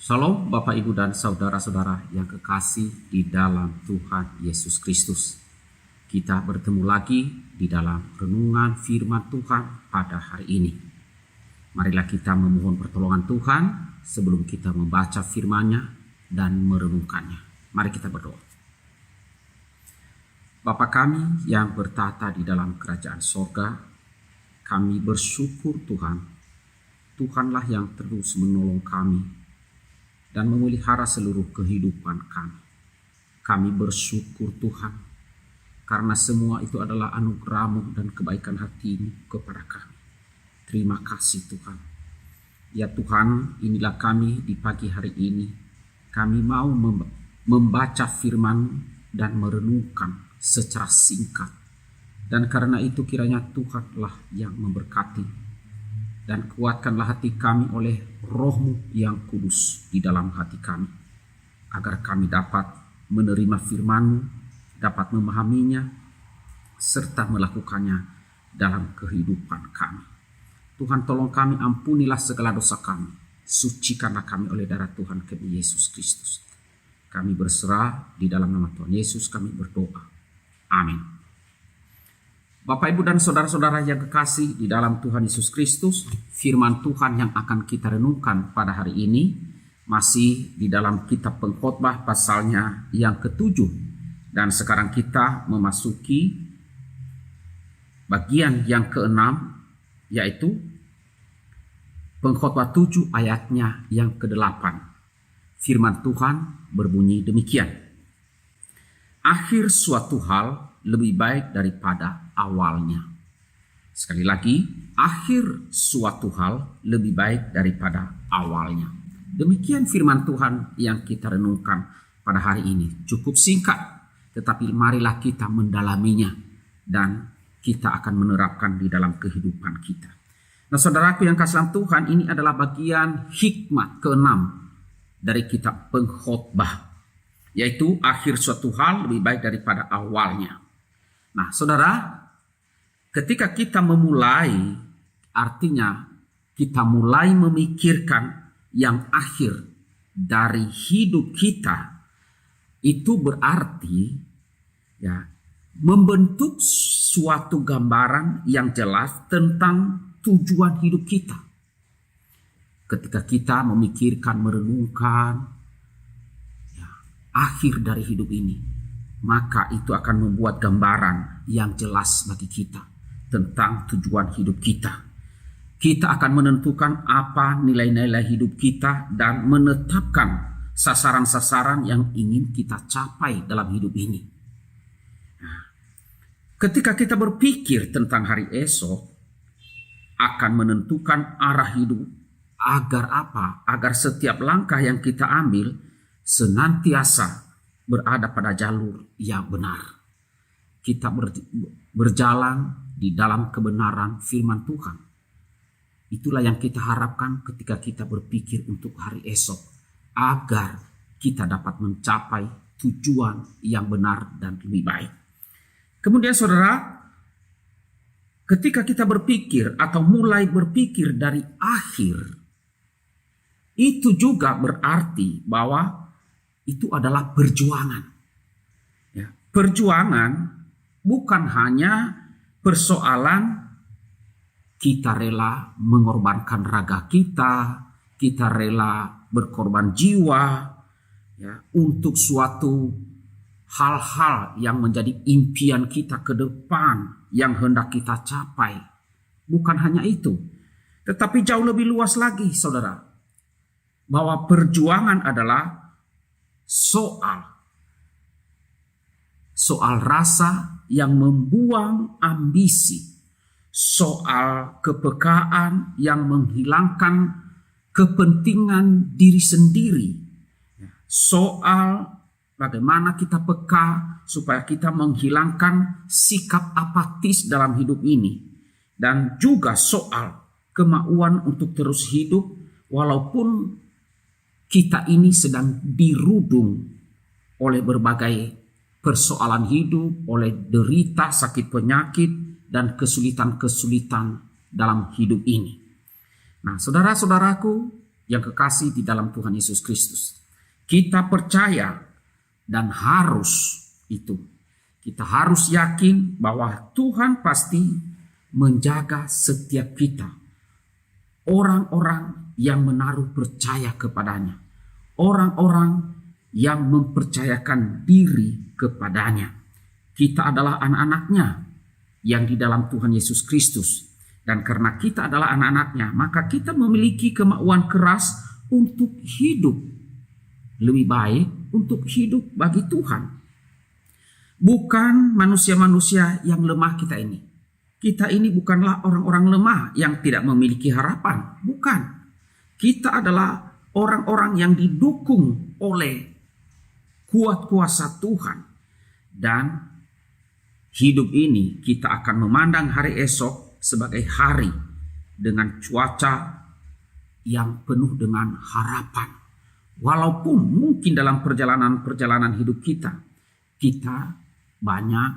Shalom Bapak Ibu dan Saudara-saudara yang kekasih di dalam Tuhan Yesus Kristus. Kita bertemu lagi di dalam renungan firman Tuhan pada hari ini. Marilah kita memohon pertolongan Tuhan sebelum kita membaca firman-Nya dan merenungkannya. Mari kita berdoa. Bapa kami yang bertata di dalam kerajaan sorga, kami bersyukur Tuhan. Tuhanlah yang terus menolong kami dan memelihara seluruh kehidupan kami. Kami bersyukur Tuhan, karena semua itu adalah anugerah-Mu dan kebaikan hati-Mu kepada kami. Terima kasih Tuhan. Ya Tuhan, inilah kami di pagi hari ini. Kami mau membaca firman dan merenungkan secara singkat. Dan karena itu kiranya Tuhanlah yang memberkati. Dan kuatkanlah hati kami oleh Roh-Mu yang kudus di dalam hati kami, agar kami dapat menerima firman-Mu, dapat memahaminya, serta melakukannya dalam kehidupan kami. Tuhan, tolong kami, ampunilah segala dosa kami, sucikanlah kami oleh darah Tuhan kami Yesus Kristus. Kami berserah di dalam nama Tuhan Yesus kami berdoa. Amin. Bapak, Ibu, dan Saudara-saudara yang kekasih di dalam Tuhan Yesus Kristus, firman Tuhan yang akan kita renungkan pada hari ini masih di dalam kitab Pengkhotbah pasalnya yang ke-7. Dan sekarang kita memasuki bagian yang ke-6, yaitu Pengkhotbah 7 ayatnya yang ke-8. Firman Tuhan berbunyi demikian. Akhir suatu hal lebih baik daripada awalnya. Sekali lagi, akhir suatu hal lebih baik daripada awalnya. Demikian firman Tuhan yang kita renungkan pada hari ini. Cukup singkat, tetapi marilah kita mendalaminya dan kita akan menerapkan di dalam kehidupan kita. Nah, saudaraku yang kasih dalam Tuhan, ini adalah bagian hikmat ke-6 dari kitab Pengkhotbah, yaitu akhir suatu hal lebih baik daripada awalnya. Nah, saudara, ketika kita memulai, artinya kita mulai memikirkan yang akhir dari hidup kita, itu berarti ya membentuk suatu gambaran yang jelas tentang tujuan hidup kita. Ketika kita memikirkan, merenungkan ya, akhir dari hidup ini, maka itu akan membuat gambaran yang jelas bagi kita tentang tujuan hidup kita. Kita akan menentukan apa nilai-nilai hidup kita dan menetapkan sasaran-sasaran yang ingin kita capai dalam hidup ini. Nah, ketika kita berpikir tentang hari esok, akan menentukan arah hidup agar apa? Agar setiap langkah yang kita ambil senantiasa berada pada jalur yang benar. Kita berjalan di dalam kebenaran firman Tuhan. Itulah yang kita harapkan ketika kita berpikir untuk hari esok, agar kita dapat mencapai tujuan yang benar dan lebih baik. Kemudian saudara, ketika kita berpikir atau mulai berpikir dari akhir, itu juga berarti bahwa itu adalah perjuangan. Ya, perjuangan bukan hanya persoalan kita rela mengorbankan raga kita rela berkorban jiwa ya, untuk suatu hal-hal yang menjadi impian kita ke depan yang hendak kita capai. Bukan hanya itu, tetapi jauh lebih luas lagi, saudara, bahwa perjuangan adalah soal rasa yang membuang ambisi, soal kepekaan yang menghilangkan kepentingan diri sendiri, soal bagaimana kita peka supaya kita menghilangkan sikap apatis dalam hidup ini, dan juga soal kemauan untuk terus hidup walaupun kita ini sedang dirudung oleh berbagai persoalan hidup, oleh derita, sakit penyakit, dan kesulitan-kesulitan dalam hidup ini. Nah, saudara-saudaraku yang kekasih di dalam Tuhan Yesus Kristus, kita percaya dan kita harus yakin bahwa Tuhan pasti menjaga setiap kita. Orang-orang yang menaruh percaya kepadanya, orang-orang yang mempercayakan diri kepadanya. Kita adalah anak-anaknya yang di dalam Tuhan Yesus Kristus. Dan karena kita adalah anak-anaknya, maka kita memiliki kemauan keras untuk hidup lebih baik, untuk hidup bagi Tuhan. Bukan manusia-manusia yang lemah kita ini. Kita ini bukanlah orang-orang lemah yang tidak memiliki harapan. Bukan. Kita adalah orang-orang yang didukung oleh kuat kuasa Tuhan. Dan hidup ini kita akan memandang hari esok sebagai hari dengan cuaca yang penuh dengan harapan. Walaupun mungkin dalam perjalanan hidup kita banyak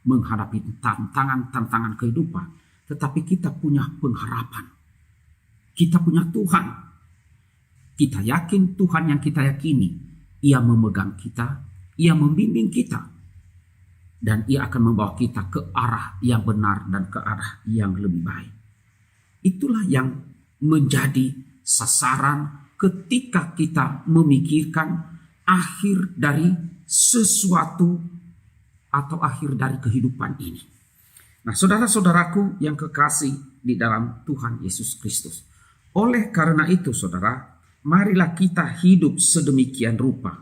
menghadapi tantangan kehidupan, tetapi kita punya pengharapan. Kita punya Tuhan. Kita yakin Tuhan yang kita yakini, Ia memegang kita, Ia membimbing kita. Dan Ia akan membawa kita ke arah yang benar dan ke arah yang lebih baik. Itulah yang menjadi sasaran ketika kita memikirkan akhir dari sesuatu atau akhir dari kehidupan ini. Nah, saudara-saudaraku yang kekasih di dalam Tuhan Yesus Kristus. Oleh karena itu, saudara, marilah kita hidup sedemikian rupa.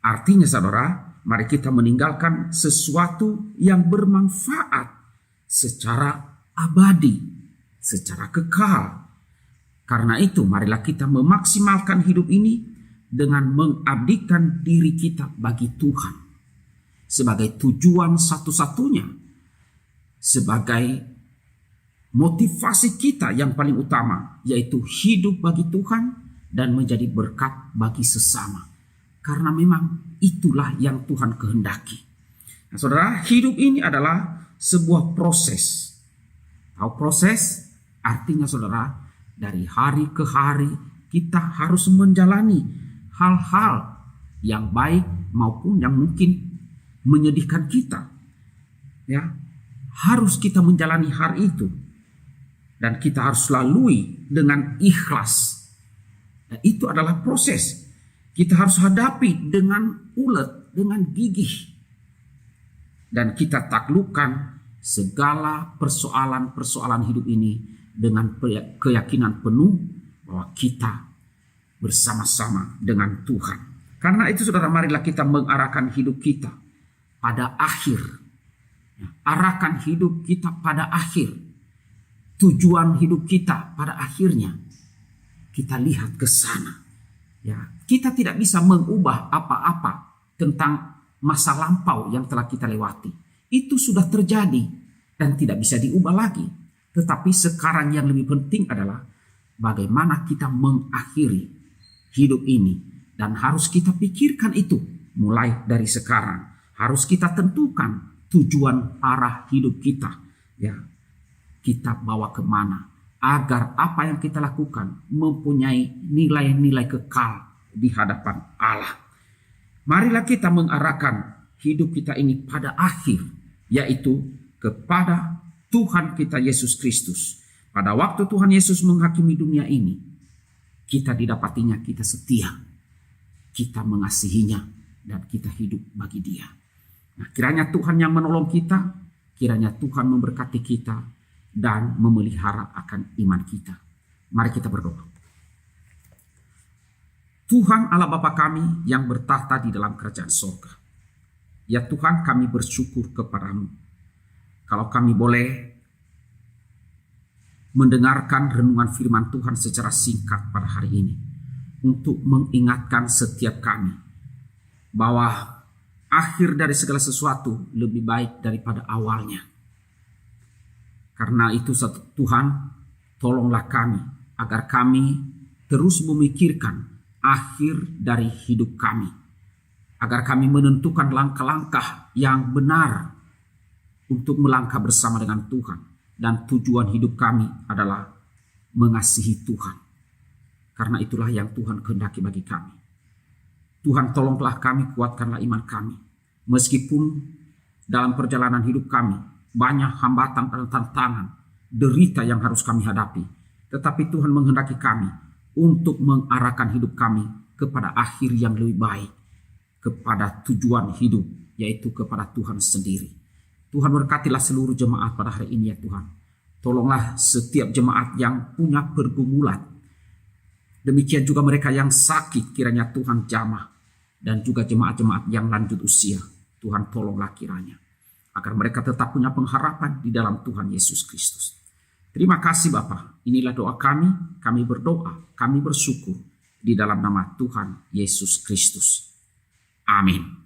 Artinya, saudara, mari kita meninggalkan sesuatu yang bermanfaat secara abadi, secara kekal. Karena itu, marilah kita memaksimalkan hidup ini dengan mengabdikan diri kita bagi Tuhan. Sebagai tujuan satu-satunya, sebagai motivasi kita yang paling utama, yaitu hidup bagi Tuhan dan menjadi berkat bagi sesama. Karena memang itulah yang Tuhan kehendaki. Nah, saudara, hidup ini adalah sebuah proses. Tahu proses? Artinya, saudara, dari hari ke hari kita harus menjalani hal-hal yang baik maupun yang mungkin menyedihkan kita. Ya, harus kita menjalani hari itu. Dan kita harus lalui dengan ikhlas. Dan itu adalah proses. Kita harus hadapi dengan ulet, dengan gigih. Dan kita taklukkan segala persoalan-persoalan hidup ini dengan keyakinan penuh bahwa kita bersama-sama dengan Tuhan. Karena itu, saudara, marilah kita mengarahkan hidup kita pada akhir. Arahkan hidup kita pada akhir. Tujuan hidup kita pada akhirnya. Kita lihat ke sana. Ya, kita tidak bisa mengubah apa-apa tentang masa lampau yang telah kita lewati. Itu sudah terjadi dan tidak bisa diubah lagi. Tetapi sekarang yang lebih penting adalah bagaimana kita mengakhiri hidup ini. Dan harus kita pikirkan itu mulai dari sekarang. Harus kita tentukan tujuan arah hidup kita. Ya, kita bawa kemana. Agar apa yang kita lakukan mempunyai nilai-nilai kekal di hadapan Allah. Marilah kita mengarahkan hidup kita ini pada akhir, yaitu kepada Tuhan kita Yesus Kristus. Pada waktu Tuhan Yesus menghakimi dunia ini, kita didapatinya kita setia, kita mengasihinya, dan kita hidup bagi Dia. Nah, kiranya Tuhan yang menolong kita, kiranya Tuhan memberkati kita, dan memelihara akan iman kita. Mari kita berdoa. Tuhan Allah Bapa kami yang bertahta di dalam kerajaan surga. Ya Tuhan, kami bersyukur kepadamu. Kalau kami boleh mendengarkan renungan firman Tuhan secara singkat pada hari ini. Untuk mengingatkan setiap kami bahwa akhir dari segala sesuatu lebih baik daripada awalnya. Karena itu Tuhan, tolonglah kami agar kami terus memikirkan akhir dari hidup kami. Agar kami menentukan langkah-langkah yang benar untuk melangkah bersama dengan Tuhan. Dan tujuan hidup kami adalah mengasihi Tuhan. Karena itulah yang Tuhan kehendaki bagi kami. Tuhan tolonglah kami, kuatkanlah iman kami. Meskipun dalam perjalanan hidup kami banyak hambatan dan tantangan, derita yang harus kami hadapi. Tetapi Tuhan menghendaki kami untuk mengarahkan hidup kami kepada akhir yang lebih baik, kepada tujuan hidup, yaitu kepada Tuhan sendiri. Tuhan berkatilah seluruh jemaat pada hari ini ya Tuhan. Tolonglah setiap jemaat yang punya pergumulan. Demikian juga mereka yang sakit, kiranya Tuhan jamah. Dan juga jemaat-jemaat yang lanjut usia, Tuhan tolonglah kiranya. Agar mereka tetap punya pengharapan di dalam Tuhan Yesus Kristus. Terima kasih Bapa. Inilah doa kami. Kami berdoa, kami bersyukur di dalam nama Tuhan Yesus Kristus. Amin.